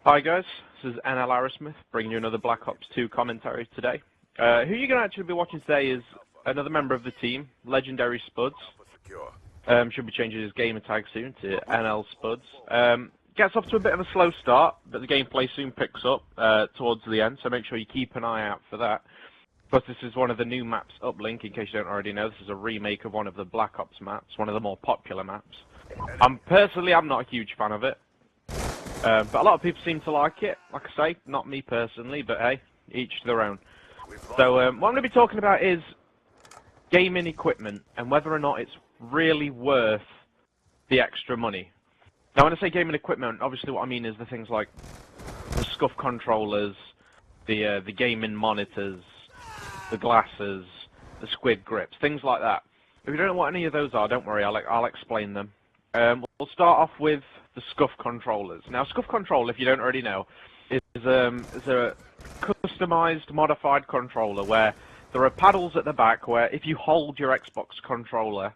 Hi guys, this is NL Aerosmith bringing you another Black Ops 2 commentary today. Who you're going to actually be watching today is another member of the team, legendary Spuds. Should be changing his gamer tag soon to NL Spuds. Gets off to a bit of a slow start, but the gameplay soon picks up towards the end, so make sure you keep an eye out for that. Plus, this is one of the new maps, Uplink, in case you don't already know. This is a remake of one of the Black Ops maps, one of the more popular maps. Personally, I'm not a huge fan of it. But a lot of people seem to like it. Like I say, not me personally, but hey, each to their own. So what I'm going to be talking about is gaming equipment and whether or not it's really worth the extra money. Now, when I say gaming equipment, obviously what I mean is the things like the scuff controllers, the gaming monitors, the glasses, the squid grips, things like that. If you don't know what any of those are, don't worry, I'll explain them. We'll start off with the scuff controllers. Now, scuff controller, if you don't already know, is a customized, modified controller where there are paddles at the back where if you hold your Xbox controller,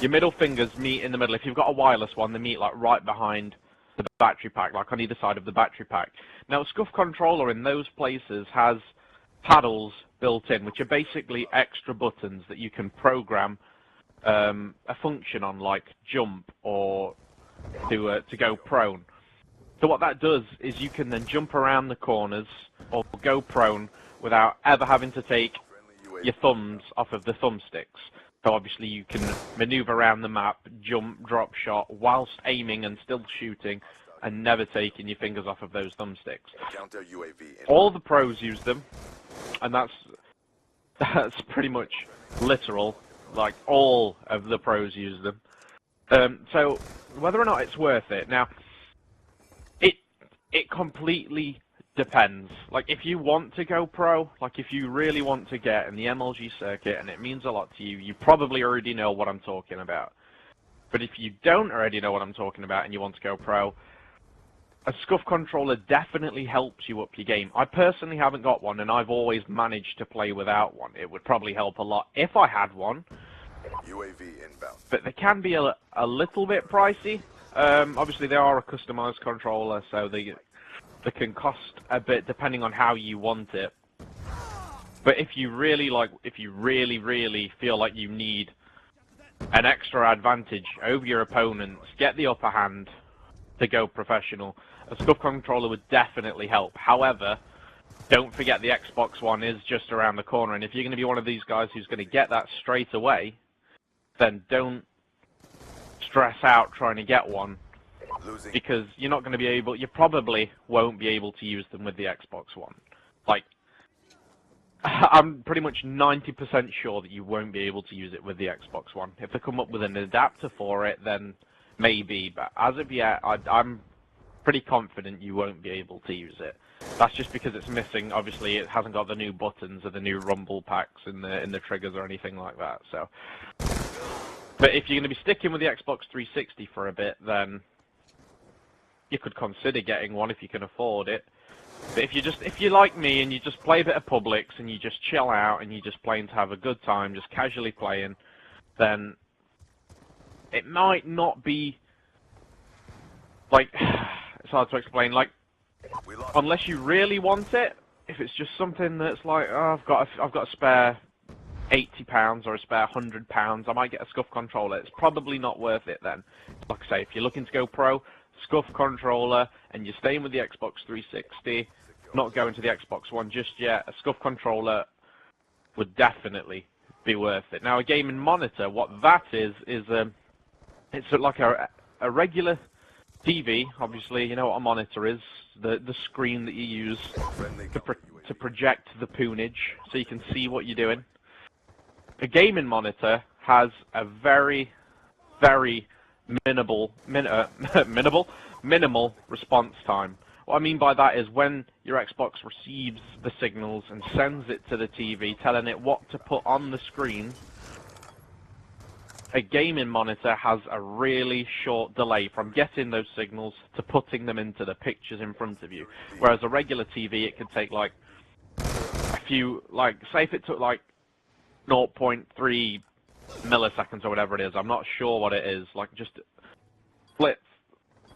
your middle fingers meet in the middle. If you've got a wireless one, they meet like right behind the battery pack, like on either side of the battery pack. Now, a scuff controller in those places has paddles built in, which are basically extra buttons that you can program a function on, like jump or to go prone. So what that does is you can then jump around the corners or go prone without ever having to take your thumbs off of the thumbsticks. So obviously you can maneuver around the map, jump, drop shot, whilst aiming and still shooting, and never taking your fingers off of those thumbsticks. All the pros use them, and that's pretty much literal. Like, all of the pros use them. So, whether or not it's worth it, now, it completely depends. Like, if you want to go pro, like if you really want to get in the MLG circuit and it means a lot to you, you probably already know what I'm talking about. But if you don't already know what I'm talking about and you want to go pro, a scuff controller definitely helps you up your game. I personally haven't got one, and I've always managed to play without one. It would probably help a lot if I had one. UAV inbound. But they can be a little bit pricey. Obviously, they are a customized controller, so they can cost a bit depending on how you want it. But if you really really feel like you need an extra advantage over your opponents, get the upper hand to go professional, a scuff controller would definitely help. However, don't forget the Xbox One is just around the corner, and if you're going to be one of these guys who's going to get that straight away, then don't stress out trying to get one, because you're not going to be able, you probably won't be able to use them with the Xbox One. Like, I'm pretty much 90% sure that you won't be able to use it with the Xbox One. If they come up with an adapter for it, then maybe, but as of yet, I'm pretty confident you won't be able to use it. That's just because it's missing, obviously it hasn't got the new buttons or the new rumble packs in the triggers or anything like that, so. But if you're going to be sticking with the Xbox 360 for a bit, then you could consider getting one if you can afford it. But if you're like me and you just play a bit of Publix and you just chill out and you're just playing to have a good time, just casually playing, then it might not be, like, it's hard to explain, like, unless you really want it. If it's just something that's like, oh, I've got a spare £80 or a spare £100, I might get a scuff controller. It's probably not worth it then. Like I say, if you're looking to go pro, scuff controller, and you're staying with the Xbox 360, not going to the Xbox One just yet, a scuff controller would definitely be worth it. Now, a gaming monitor, what that is it's like a regular TV. Obviously, you know what a monitor is, the screen that you use to project the poonage so you can see what you're doing. A gaming monitor has a very, very minimal response time. What I mean by that is when your Xbox receives the signals and sends it to the TV, telling it what to put on the screen, a gaming monitor has a really short delay from getting those signals to putting them into the pictures in front of you. Whereas a regular TV, it could take like a few, like, say if it took like 0.3 milliseconds or whatever it is, I'm not sure what it is, like just split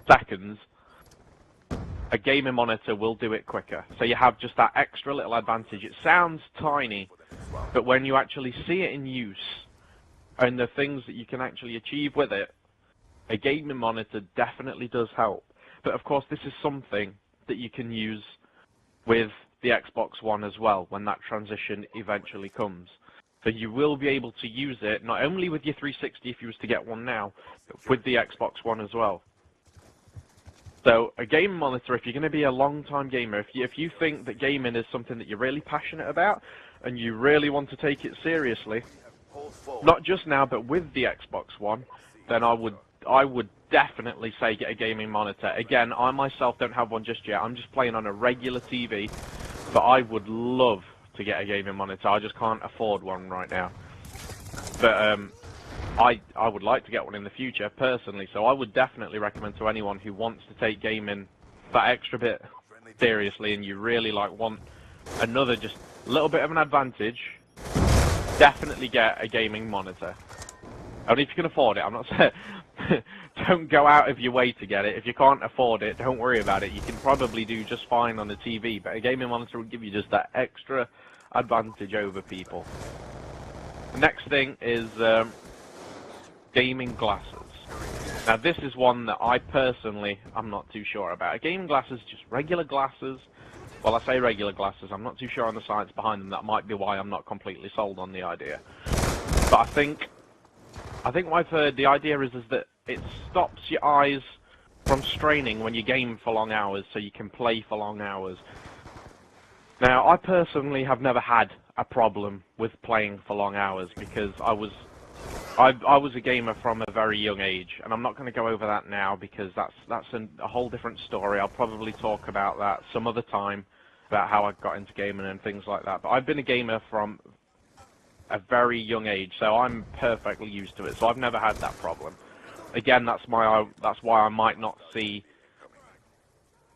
seconds, a gaming monitor will do it quicker. So you have just that extra little advantage. It sounds tiny, but when you actually see it in use, and the things that you can actually achieve with it, a gaming monitor definitely does help. But of course, this is something that you can use with the Xbox One as well, when that transition eventually comes. So you will be able to use it, not only with your 360 if you was to get one now, but with the Xbox One as well. So a gaming monitor, if you're going to be a long-time gamer, if you think that gaming is something that you're really passionate about, and you really want to take it seriously, not just now, but with the Xbox One, then I would definitely say get a gaming monitor. Again, I myself don't have one just yet. I'm just playing on a regular TV, but I would love to get a gaming monitor. I just can't afford one right now. But I would like to get one in the future, personally, so I would definitely recommend to anyone who wants to take gaming that extra bit seriously, and you really want another just little bit of an advantage, definitely get a gaming monitor. Only if you can afford it. I'm not saying don't go out of your way to get it. If you can't afford it, don't worry about it. You can probably do just fine on the TV, but a gaming monitor will give you just that extra advantage over people. The next thing is gaming glasses. Now this is one that I personally am not too sure about. Gaming glasses, just regular glasses. Well, I say regular glasses, I'm not too sure on the science behind them. That might be why I'm not completely sold on the idea. But I think what I've heard, the idea is that it stops your eyes from straining when you game for long hours, so you can play for long hours. Now, I personally have never had a problem with playing for long hours, because I was a gamer from a very young age, and I'm not going to go over that now because that's a whole different story. I'll probably talk about that some other time, about how I got into gaming and things like that. But I've been a gamer from a very young age, so I'm perfectly used to it. So I've never had that problem. Again, that's why I might not see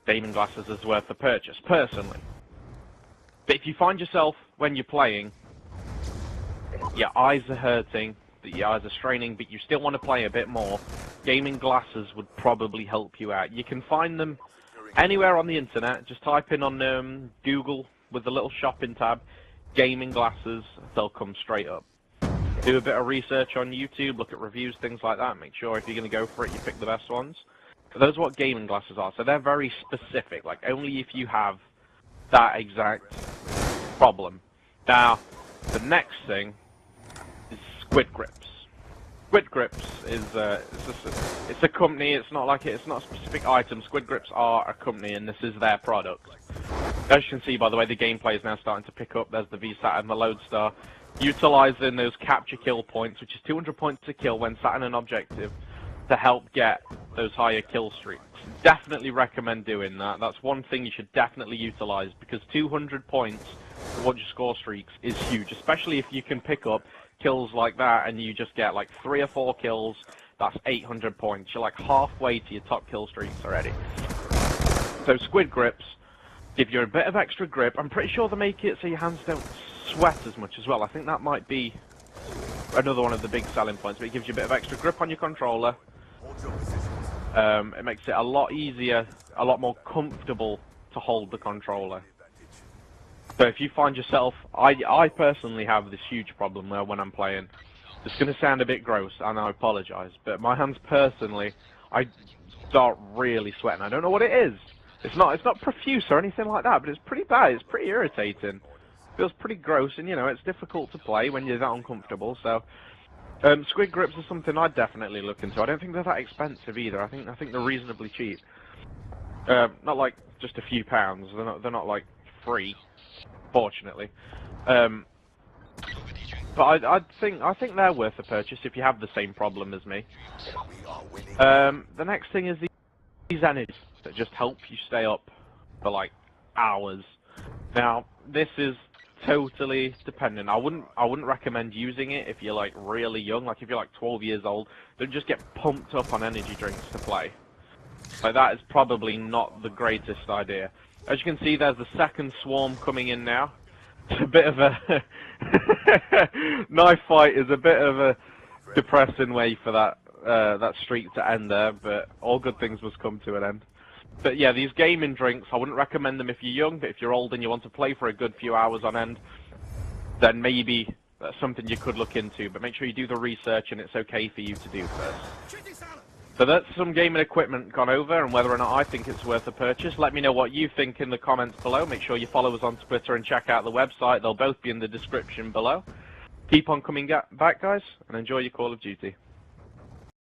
gaming glasses as worth the purchase, personally. But if you find yourself, when you're playing, your eyes are hurting, that your eyes are straining, but you still want to play a bit more, gaming glasses would probably help you out. You can find them anywhere on the internet. Just type in on Google with the little shopping tab, gaming glasses, they'll come straight up. Do a bit of research on YouTube, look at reviews, things like that. Make sure if you're going to go for it, you pick the best ones. But those are what gaming glasses are. So they're very specific, like only if you have that exact problem. Now, the next thing is Squid Grips. Squid Grips is it's a company. It's not a specific item. Squid Grips are a company, and this is their product. As you can see, by the way, the gameplay is now starting to pick up. There's the VSAT and the Lodestar, utilizing those capture kill points, which is 200 points to kill when sat in an objective, to help get those higher kill streaks. Definitely recommend doing that. That's one thing you should definitely utilize, because 200 points towards your score streaks is huge, especially if you can pick up kills like that and you just get like 3 or 4 kills. That's 800 points. You're like halfway to your top kill streaks already. So Squid Grips give you a bit of extra grip. I'm pretty sure they make it so your hands don't sweat as much as well. I think that might be another one of the big selling points, but it gives you a bit of extra grip on your controller. It makes it a lot easier, a lot more comfortable to hold the controller. So if you find yourself, I personally have this huge problem where when I'm playing, it's going to sound a bit gross, and I apologize, but my hands personally, I start really sweating. I don't know what it is. It's not profuse or anything like that, but it's pretty bad. It's pretty irritating. It feels pretty gross, and you know, it's difficult to play when you're that uncomfortable. So Squid Grips is something I'd definitely look into. I don't think they're that expensive either. I think they're reasonably cheap. Not like just a few pounds. They're not like free, fortunately. But I think they're worth a purchase if you have the same problem as me. The next thing is these energies that just help you stay up for like hours. Now this is totally dependent. I wouldn't recommend using it if you're like really young, like if you're like 12 years old. Don't just get pumped up on energy drinks to play. Like that is probably not the greatest idea. As you can see, there's the second swarm coming in now. It's a bit of a knife fight is a bit of a depressing way for that streak to end there, but all good things must come to an end. But yeah, these gaming drinks, I wouldn't recommend them if you're young, but if you're old and you want to play for a good few hours on end, then maybe that's something you could look into. But make sure you do the research and it's okay for you to do first. So that's some gaming equipment gone over, and whether or not I think it's worth a purchase. Let me know what you think in the comments below. Make sure you follow us on Twitter and check out the website. They'll both be in the description below. Keep on coming back, guys, and enjoy your Call of Duty.